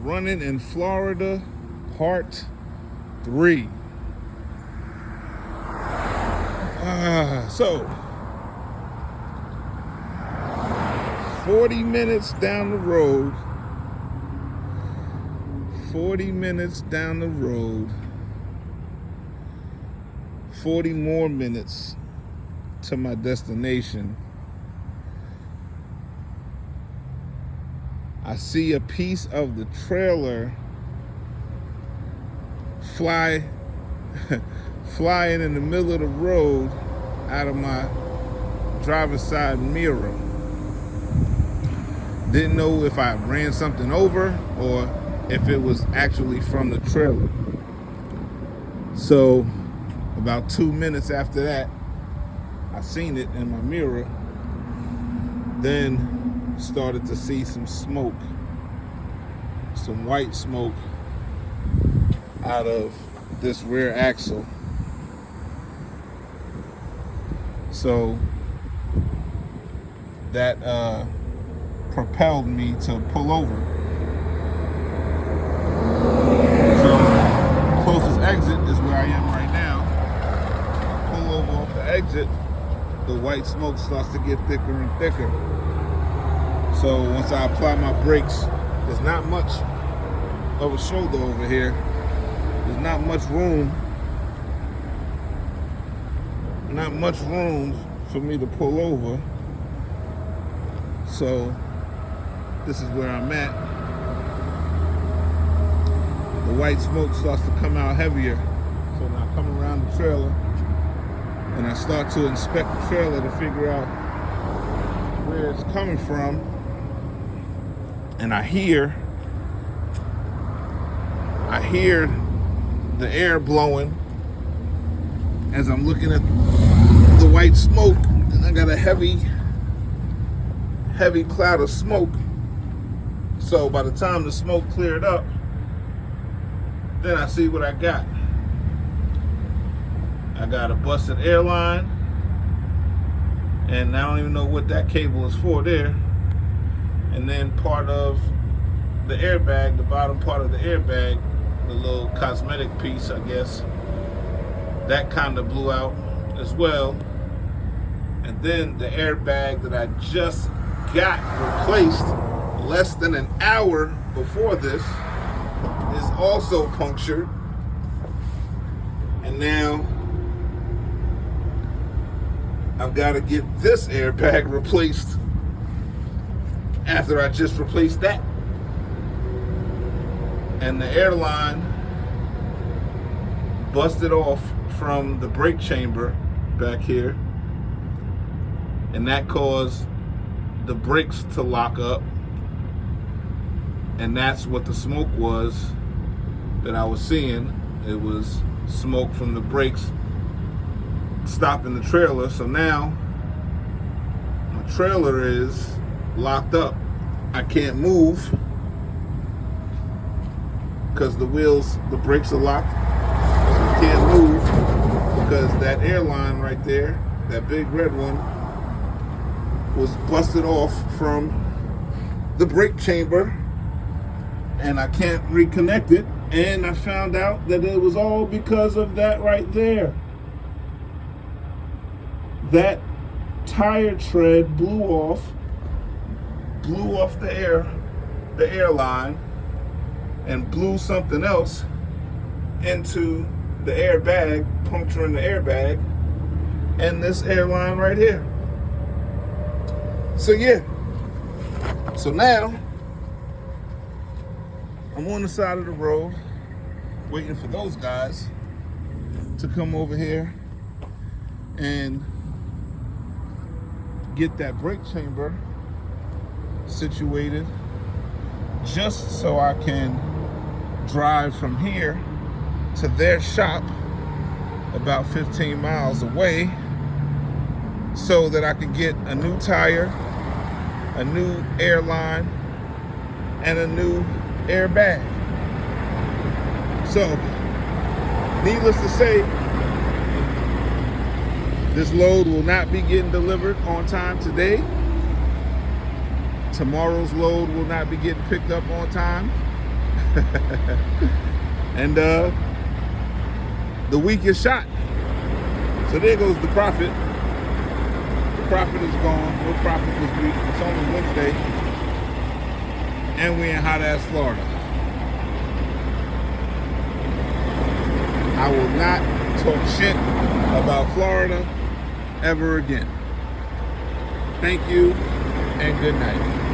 Running in Florida, part 3. So 40 minutes down the road, 40 minutes down the road, 40 more minutes to my destination. I see a piece of the trailer flying in the middle of the road out of my driver's side mirror. Didn't know if I ran something over or if it was actually from the trailer. So about 2 minutes after that, I seen it in my mirror. Then started to see some smoke, some white smoke out of this rear axle. So that propelled me to pull over. So closest exit is where I am right now. I pull over off the exit, the white smoke starts to get thicker and thicker. So once I apply my brakes, there's not much of a shoulder over here. There's not much room for me to pull over. So this is where I'm at. The white smoke starts to come out heavier. So now I come around the trailer and I start to inspect the trailer to figure out where it's coming from. And I hear the air blowing as I'm looking at the white smoke, and I got a heavy cloud of smoke. So by the time the smoke cleared up, then I see what I got. I got a busted airline, and I don't even know what that cable is for there. And then part of the airbag, the bottom part of the airbag, the little cosmetic piece, I guess, that kind of blew out as well. And then the airbag that I just got replaced less than an hour before this is also punctured. And now I've got to get this airbag replaced after I just replaced that. And the airline busted off from the brake chamber back here, and that caused the brakes to lock up, and that's what the smoke was that I was seeing. It was smoke from the brakes stopping the trailer. So now my trailer is locked up. I can't move because the brakes are locked. So I can't move because that airline right there, that big red one, was busted off from the brake chamber, and I can't reconnect it. And I found out that it was all because of that right there. That tire tread blew off the airline, and blew something else into the airbag, puncturing the airbag, and this airline right here. So yeah. So now I'm on the side of the road waiting for those guys to come over here and get that brake chamber situated, just so I can drive from here to their shop about 15 miles away, so that I can get a new tire, a new airline, and a new airbag. So, needless to say, this load will not be getting delivered on time today. Tomorrow's load will not be getting picked up on time. And the week is shot. So there goes the profit. The profit is gone. No profit this week. It's only Wednesday. And we're in hot ass Florida. I will not talk shit about Florida ever again. Thank you and good night.